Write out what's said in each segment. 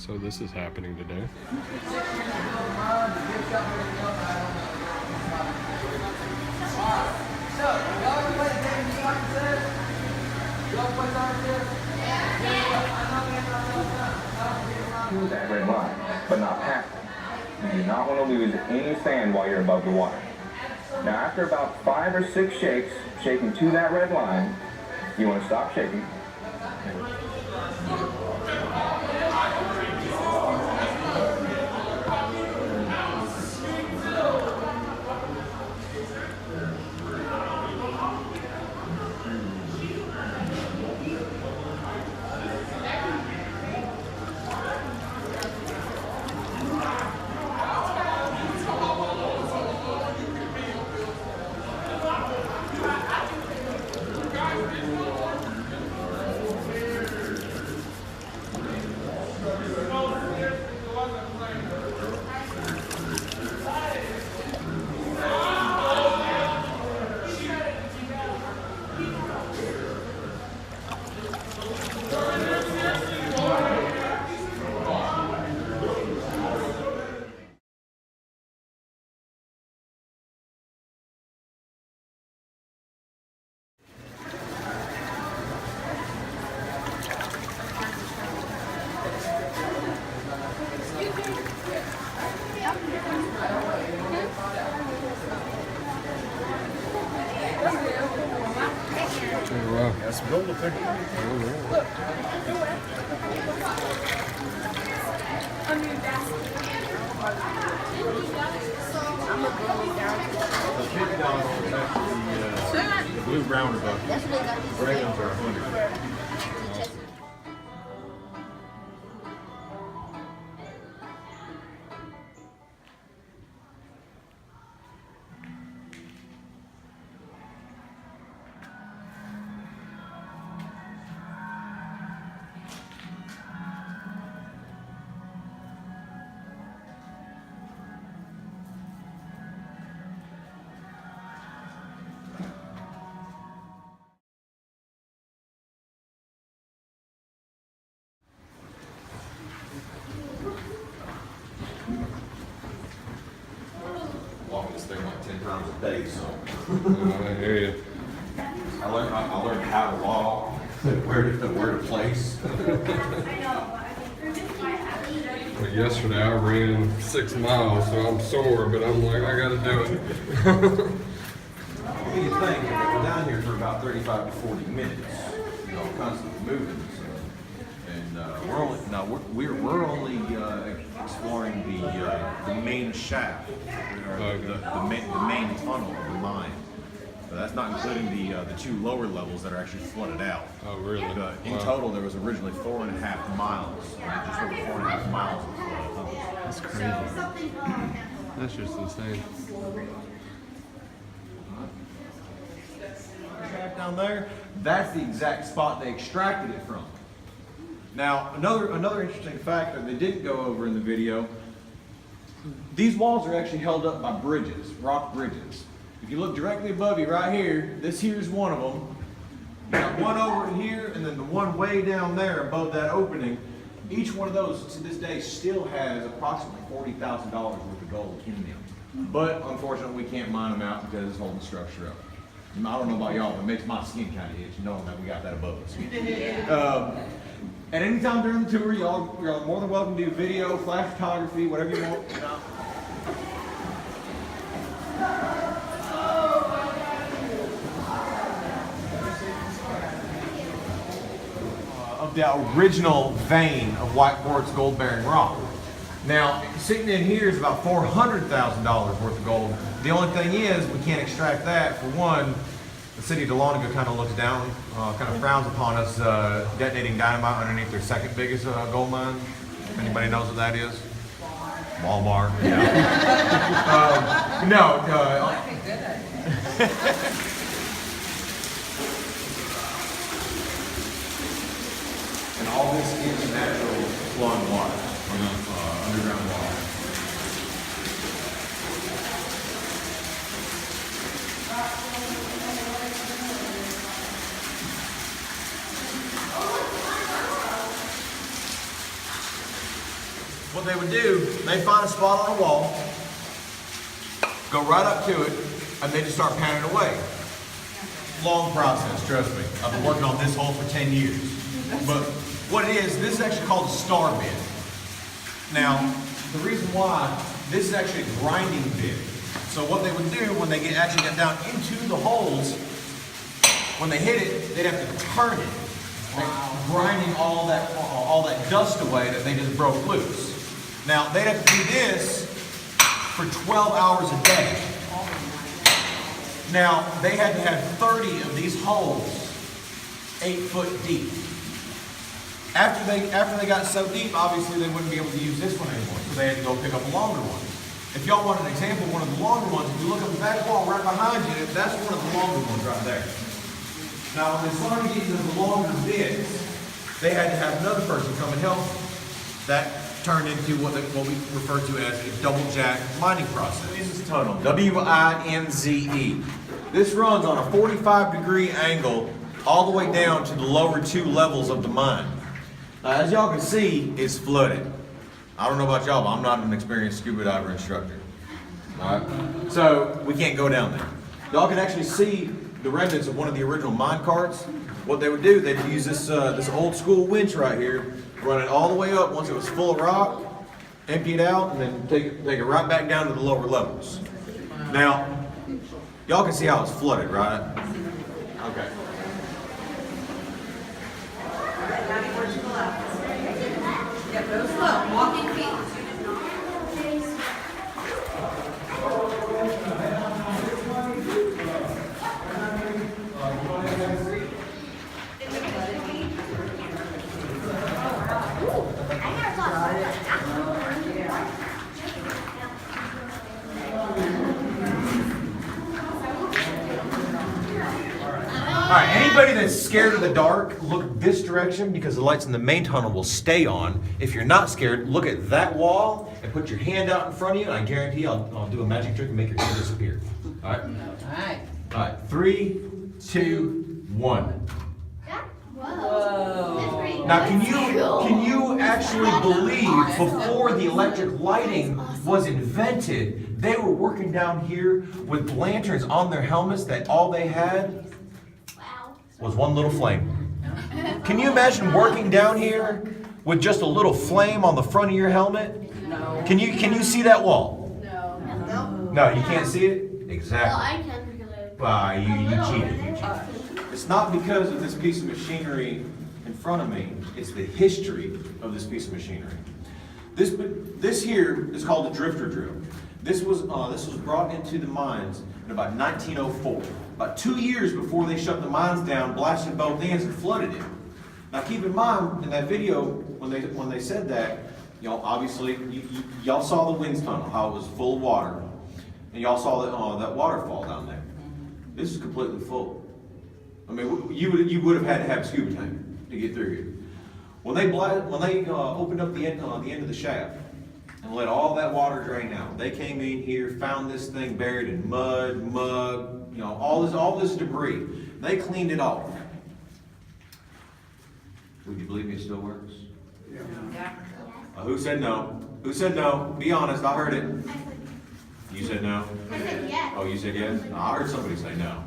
So this is happening today. To that red line, but not past it. You do not want to lose any sand while you're above the water. Now after about 5 or 6 shakes, shaking to that red line, you want to stop shaking. Wow. That's gold up there. The blue rounder bucket. Gray ones are 100. Walking this thing like 10 times a day, so I hear you. I learned how to walk, where to place. Well, yesterday I ran 6 miles, so I'm sore, but I'm like, I gotta do it. What do you think? We're down here for about 35 to 40 minutes, you know, constantly moving. So. And we're only exploring the main shaft, the main tunnel of the mine. So that's not including the 2 lower levels that are actually flooded out. Oh, really? In total, there was originally 4.5 miles, just over 4.5 miles of tunnels. That's crazy. That's just insane. Down there, that's the exact spot they extracted it from. Now, another interesting fact that they didn't go over in the video, these walls are actually held up by bridges, rock bridges. If you look directly above you right here, this here's one of them. You got one over here, and then the one way down there above that opening. Each one of those to this day still has approximately $40,000 worth of gold in them. But unfortunately, we can't mine them out because it's holding the structure up. I don't know about y'all, but it makes my skin kind of itch knowing that we got that above us. At any time during the tour, you're more than welcome to do video, flash photography, whatever you want. You know. Of the original vein of white quartz gold-bearing rock. Now, sitting in here is about $400,000 worth of gold. The only thing is, we can't extract that. For one, the city of Dahlonega kind of looks down, kind of frowns upon us detonating dynamite underneath their second biggest gold mine. If anybody knows what that is? Walmart. Yeah. No. And all this is natural flowing water, underground water. what they would do, they'd find a spot on a wall, go right up to it, and they just start pounding away. Long process, trust me. I've been working on this hole for 10 years. But what it is, this is actually called a star bit. Now, the reason why, this is actually a grinding bit. So what they would do when they actually get down into the holes, when they hit it, they'd have to turn it, grinding all that dust away that they just broke loose. Now, they'd have to do this for 12 hours a day. Now, they had to have 30 of these holes 8 foot deep. After they got so deep, obviously they wouldn't be able to use this one anymore, so they had to go pick up a longer one. If y'all want an example of one of the longer ones, if you look at the back wall right behind you, that's one of the longer ones right there. Now, when they started getting to the longer bits, they had to have another person come and help them. That turned into what we refer to as a double jack mining process. This is tunnel, W-I-N-Z-E. This runs on a 45-degree angle all the way down to the lower 2 levels of the mine. As y'all can see, it's flooded. I don't know about y'all, but I'm not an experienced scuba diver instructor. All right? So we can't go down there. Y'all can actually see the remnants of one of the original mine carts. What they would do, they'd use this old school winch right here, run it all the way up once it was full of rock, empty it out, and then take it right back down to the lower levels. Now, y'all can see how it's flooded, right? Okay. Go slow, walking feet. All right, anybody that's scared of the dark, look this direction because the lights in the main tunnel will stay on. If you're not scared, look at that wall and put your hand out in front of you, and I guarantee I'll do a magic trick and make your hand disappear. All right? All right, 3, 2, 1. Whoa. Now, can you actually believe before the electric lighting was invented, they were working down here with lanterns on their helmets that all they had was one little flame. Can you imagine working down here with just a little flame on the front of your helmet? No. Can you see that wall? No. No, you can't see it? Exactly. Well, I can because I... Well, you cheated. It's not because of this piece of machinery in front of me. It's the history of this piece of machinery. This here is called the drifter drill. This was brought into the mines in about 1904. About 2 years before they shut the mines down, blasted both ends and flooded it. Now keep in mind, in that video, when they said that, obviously, y'all saw the winds tunnel, how it was full of water. And y'all saw that waterfall down there. This is completely full. I mean, you would have had to have a scuba tank to get through here. When they opened up the end of the shaft and let all that water drain out, they came in here, found this thing buried in mud, all this debris. They cleaned it off. Would you believe me? It still works. Yeah. Who said no? Who said no? Be honest. I heard it. You said no. I said yes. Oh, you said yes? No, I heard somebody say no.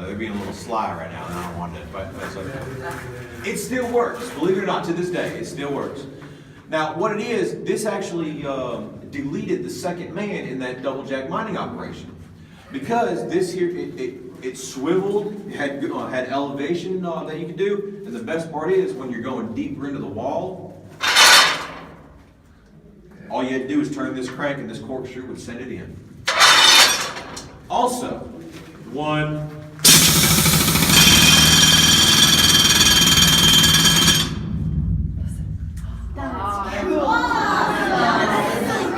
They're being a little sly right now, and I don't want that, but that's okay. It still works. Believe it or not, to this day, it still works. Now, what it is, this actually deleted the second man in that double jack mining operation. Because this here, it swiveled, had elevation that you could do, and the best part is when you're going deeper into the wall, all you had to do is turn this crank and this corkscrew would send it in. Also, one.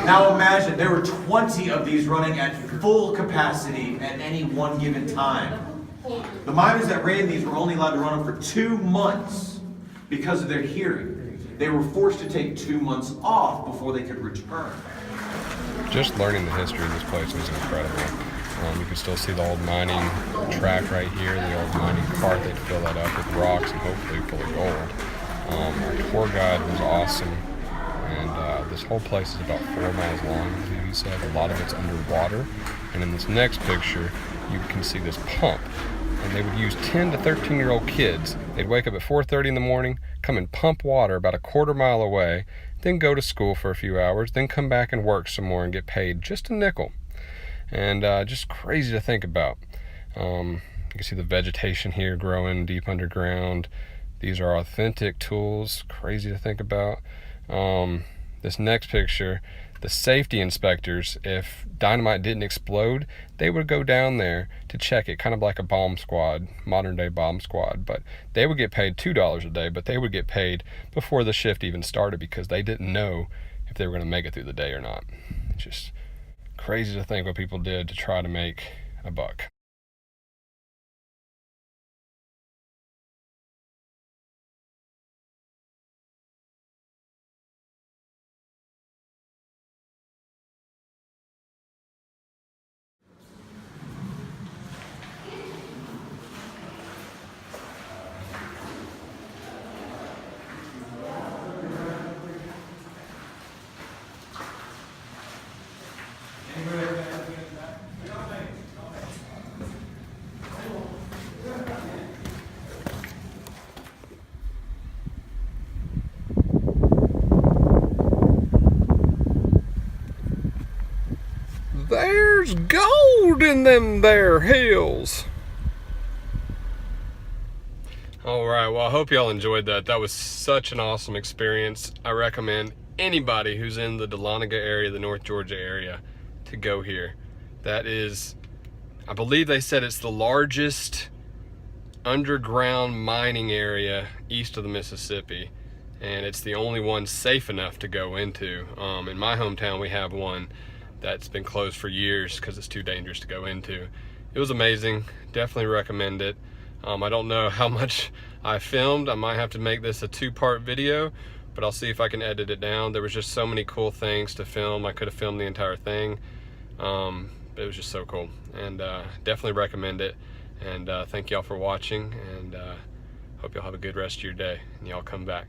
Now imagine, there were 20 of these running at full capacity at any one given time. The miners that ran these were only allowed to run them for 2 months because of their hearing. They were forced to take 2 months off before they could return. Just learning the history of this place was incredible. You can still see the old mining track right here, the old mining cart. They'd fill that up with rocks and hopefully full of gold. Our tour guide was awesome, and This whole place is about 4 miles long, as you said. A lot of it's underwater. And in this next picture, you can see this pump. And they would use 10 to 13-year-old kids. They'd wake up at 4:30 in the morning, come and pump water about a quarter mile away, then go to school for a few hours, then come back and work some more and get paid just a nickel. And just crazy to think about. You can see the vegetation here growing deep underground. These are authentic tools, crazy to think about. This next picture, the safety inspectors, if dynamite didn't explode, they would go down there to check it, kind of like a bomb squad, modern day bomb squad. But they would get paid $2 a day, but they would get paid before the shift even started because they didn't know if they were going to make it through the day or not. It's just crazy to think what people did to try to make a buck. There's gold in them there hills. All right, well, I hope y'all enjoyed that. That was such an awesome experience. I recommend anybody who's in the Dahlonega area, the North Georgia area, to go here. That is, I believe they said it's the largest underground mining area east of the Mississippi, and it's the only one safe enough to go into. In my hometown, we have one that's been closed for years because it's too dangerous to go into. It was amazing, definitely recommend it. I don't know how much I filmed. I might have to make this a 2-part video, but I'll see if I can edit it down. There was just so many cool things to film. I could have filmed the entire thing. It was just so cool, and definitely recommend it. And thank y'all for watching, and hope y'all have a good rest of your day, and y'all come back.